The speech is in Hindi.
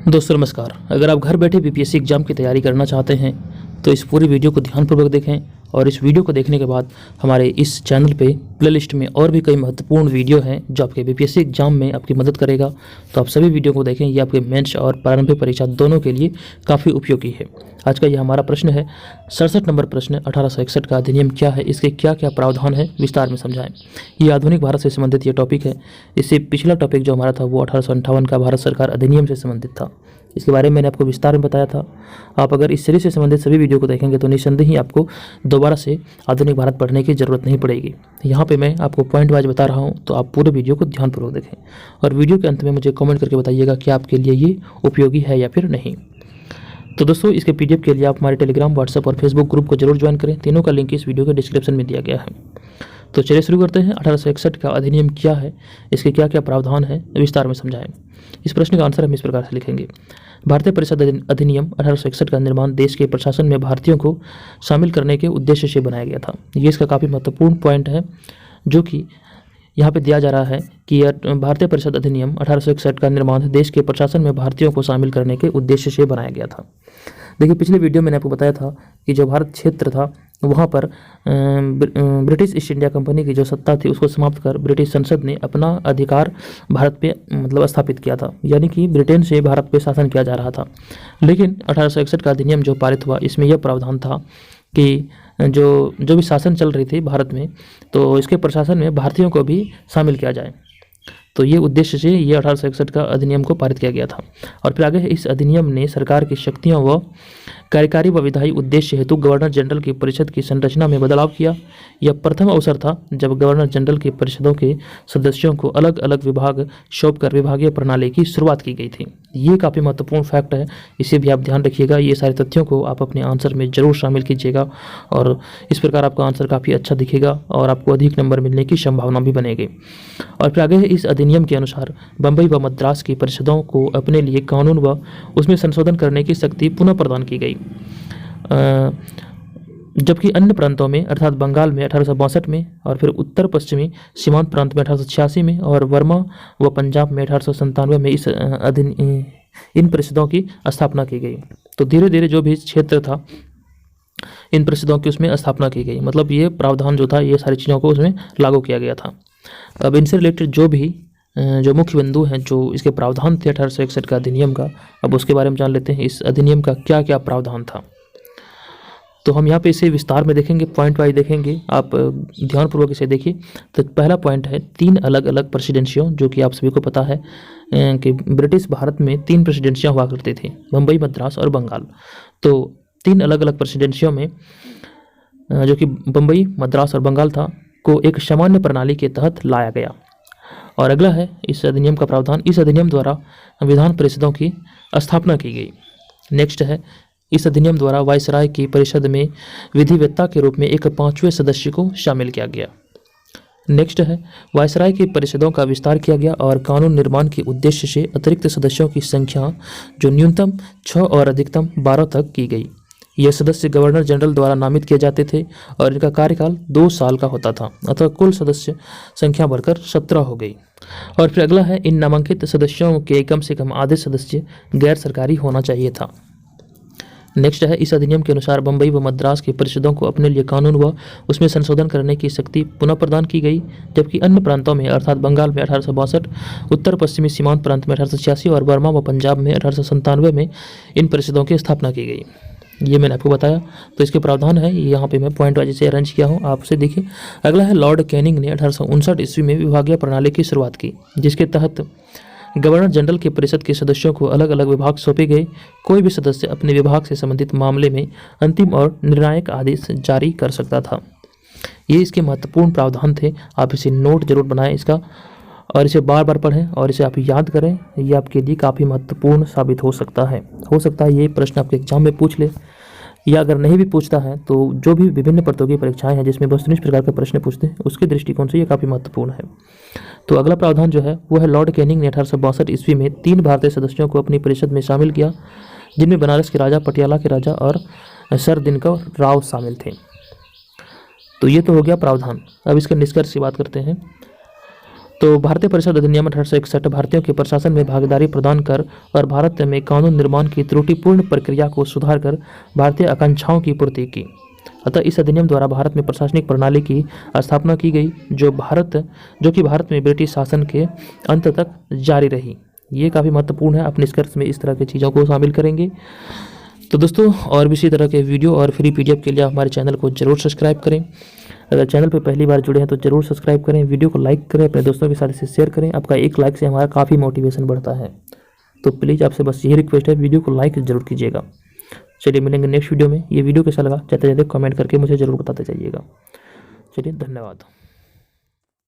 दोस्तों नमस्कार। अगर आप घर बैठे बीपीएससी एग्जाम की तैयारी करना चाहते हैं तो इस पूरी वीडियो को ध्यानपूर्वक देखें और इस वीडियो को देखने के बाद हमारे इस चैनल पे प्लेलिस्ट में और भी कई महत्वपूर्ण वीडियो हैं जो आपके बीपीएससी एग्जाम में आपकी मदद करेगा। तो आप सभी वीडियो को देखें, ये आपके मेंस और प्रारंभिक परीक्षा दोनों के लिए काफ़ी उपयोगी है। आज का यह हमारा प्रश्न है 67 नंबर प्रश्न, 1861 का अधिनियम क्या है, इसके क्या क्या प्रावधान है, विस्तार में समझाएं। ये आधुनिक भारत से संबंधित ये टॉपिक है। इससे पिछला टॉपिक जो हमारा था वो 1858 का भारत सरकार अधिनियम से संबंधित था। इसके बारे में मैंने आपको विस्तार में बताया था। आप अगर इस सीरीज से संबंधित सभी वीडियो को देखेंगे तो निस्संदेह ही आपको दोबारा से आधुनिक भारत पढ़ने की ज़रूरत नहीं पड़ेगी। यहाँ पे मैं आपको पॉइंट वाइज बता रहा हूँ, तो आप पूरे वीडियो को ध्यानपूर्वक देखें और वीडियो के अंत में मुझे कमेंट करके बताइएगा कि आपके लिए ये उपयोगी है या फिर नहीं। तो दोस्तों, इसके पीडीएफ के लिए आप हमारे टेलीग्राम, व्हाट्सएप और फेसबुक ग्रुप को जरूर ज्वाइन करें। तीनों का लिंक इस वीडियो के डिस्क्रिप्शन में दिया गया है। तो चलिए शुरू करते हैं। 1861 का अधिनियम क्या है, इसके क्या क्या प्रावधान है, विस्तार में समझाएं। इस प्रश्न का आंसर हम इस प्रकार से लिखेंगे। भारतीय परिषद अधिनियम 1861 का निर्माण देश के प्रशासन में भारतीयों को शामिल करने के उद्देश्य से बनाया गया था। ये इसका काफ़ी महत्वपूर्ण पॉइंट है जो कि यहाँ पे दिया जा रहा है कि भारतीय परिषद अधिनियम 1861 का निर्माण देश के प्रशासन में भारतीयों को शामिल करने के उद्देश्य से बनाया गया था। देखिए, पिछले वीडियो में मैंने आपको बताया था कि जो भारत क्षेत्र था वहाँ पर ब्रिटिश ईस्ट इंडिया कंपनी की जो सत्ता थी उसको समाप्त कर ब्रिटिश संसद ने अपना अधिकार भारत पे स्थापित किया था। यानी कि ब्रिटेन से भारत पे शासन किया जा रहा था। लेकिन 1861 का अधिनियम जो पारित हुआ, इसमें यह प्रावधान था कि जो भी शासन चल रही थी भारत में, तो इसके प्रशासन में भारतीयों को भी शामिल किया जाए। तो ये उद्देश्य से ये 1861 का अधिनियम को पारित किया गया था। और फिर आगे इस अधिनियम ने सरकार की शक्तियों व कार्यकारी व विधायी उद्देश्य हेतु गवर्नर जनरल की परिषद की संरचना में बदलाव किया। यह प्रथम अवसर था जब गवर्नर जनरल की परिषदों के सदस्यों को अलग अलग विभाग सौंपकर विभागीय प्रणाली की शुरुआत की गई थी। ये काफ़ी महत्वपूर्ण फैक्ट है, इसे भी आप ध्यान रखिएगा। ये सारे तथ्यों को आप अपने आंसर में जरूर शामिल कीजिएगा और इस प्रकार आपका आंसर काफ़ी अच्छा दिखेगा और आपको अधिक नंबर मिलने की संभावना भी बनेगी। और फिर आगे इस अधिनियम के अनुसार बम्बई व मद्रास की परिषदों को अपने लिए कानून व उसमें संशोधन करने की शक्ति पुनः प्रदान की गई, जबकि अन्य प्रांतों में अर्थात बंगाल में 1862 में और फिर उत्तर पश्चिमी सीमांत प्रांत में 1886 में और वर्मा व पंजाब में 1897 में इन परिषदों की स्थापना की गई। तो धीरे धीरे जो भी क्षेत्र था इन परिषदों की उसमें स्थापना की गई। मतलब ये प्रावधान जो था ये सारी चीज़ों को उसमें लागू किया गया था। अब इनसे रिलेटेड जो मुख्य बिंदु हैं, जो इसके प्रावधान थे 1861 का अधिनियम का, अब उसके बारे में जान लेते हैं। इस अधिनियम का क्या क्या प्रावधान था, तो हम यहाँ पे इसे विस्तार में देखेंगे, पॉइंट वाइज देखेंगे। आप ध्यानपूर्वक इसे देखिए। तो पहला पॉइंट है 3 अलग अलग प्रेसिडेंसियों, जो कि आप सभी को पता है कि ब्रिटिश भारत में 3 प्रेसिडेंसियाँ हुआ करती थी, बम्बई, मद्रास और बंगाल। तो 3 अलग अलग प्रेसिडेंसियों में जो कि बम्बई, मद्रास और बंगाल था, को एक सामान्य प्रणाली के तहत लाया गया। और अगला है इस अधिनियम का प्रावधान, इस अधिनियम द्वारा विधान परिषदों की स्थापना की गई। नेक्स्ट है इस अधिनियम द्वारा वायसराय की परिषद में विधिवेत्ता के रूप में एक 5वें सदस्य को शामिल किया गया। नेक्स्ट है वायसराय की परिषदों का विस्तार किया गया और कानून निर्माण के उद्देश्य से अतिरिक्त सदस्यों की संख्या जो न्यूनतम 6 और अधिकतम 12 तक की गई। ये सदस्य गवर्नर जनरल द्वारा नामित किए जाते थे और इनका कार्यकाल 2 साल का होता था, अतः कुल सदस्य संख्या बढ़कर 17 हो गई। और फिर अगला है इन नामांकित सदस्यों के कम से कम आधे सदस्य गैर सरकारी होना चाहिए था। नेक्स्ट है इस अधिनियम के अनुसार बम्बई व मद्रास की परिषदों को अपने लिए कानून व उसमें संशोधन करने की शक्ति पुनः प्रदान की गई, जबकि अन्य प्रांतों में अर्थात बंगाल में 1862, उत्तर पश्चिमी सीमांत प्रांत में 1886 और बर्मा व पंजाब में 1897 में इन परिषदों की स्थापना की गई। ये मैंने आपको बताया। तो इसके प्रावधान है, यहाँ पे मैं पॉइंट वाइज से अरेंज किया हूँ, आप उसे देखिए। अगला है लॉर्ड कैनिंग ने 1859 ईस्वी में विभागीय प्रणाली की शुरुआत की, जिसके तहत गवर्नर जनरल की परिषद के सदस्यों को अलग अलग विभाग सौंपे गए। कोई भी सदस्य अपने विभाग से संबंधित मामले में अंतिम और निर्णायक आदेश जारी कर सकता था। ये इसके महत्वपूर्ण प्रावधान थे। आप इसे नोट जरूर बनाएं इसका और इसे बार बार पढ़ें और इसे आप याद करें। ये आपके लिए काफ़ी महत्वपूर्ण साबित हो सकता है। ये प्रश्न आपके एग्जाम में पूछ ले, या अगर नहीं भी पूछता है तो जो भी विभिन्न प्रतियोगी परीक्षाएं हैं जिसमें वस्तुनिष्ठ प्रकार के प्रश्न पूछते हैं उसके दृष्टिकोण से ये काफ़ी महत्वपूर्ण है। तो अगला प्रावधान जो है वो है लॉर्ड कैनिंग ने 1862 ईस्वी में 3 भारतीय सदस्यों को अपनी परिषद में शामिल किया, जिनमें बनारस के राजा, पटियाला के राजा और सर दिनकर राव शामिल थे। तो ये तो हो गया प्रावधान। अब इसके निष्कर्ष की बात करते हैं। तो भारतीय परिषद अधिनियम 1861 भारतीयों के प्रशासन में भागीदारी प्रदान कर और भारत में कानून निर्माण की त्रुटिपूर्ण प्रक्रिया को सुधार कर भारतीय आकांक्षाओं की पूर्ति की। अतः इस अधिनियम द्वारा भारत में प्रशासनिक प्रणाली की स्थापना की गई जो कि भारत में ब्रिटिश शासन के अंत तक जारी रही। ये काफ़ी महत्वपूर्ण है। अपने निष्कर्ष में इस तरह की चीज़ों को शामिल करेंगे। तो दोस्तों और भी इसी तरह के वीडियो और फ्री PDF के लिए हमारे चैनल को जरूर सब्सक्राइब करें। अगर चैनल पर पहली बार जुड़े हैं तो जरूर सब्सक्राइब करें, वीडियो को लाइक करें, अपने दोस्तों के साथ इसे शेयर करें। आपका एक लाइक से हमारा काफ़ी मोटिवेशन बढ़ता है। तो प्लीज़ आपसे बस यही रिक्वेस्ट है, वीडियो को लाइक जरूर कीजिएगा। चलिए मिलेंगे नेक्स्ट वीडियो में। ये वीडियो कैसा लगा जाते जाते कमेंट करके मुझे ज़रूर बताते जाइएगा। चलिए धन्यवाद।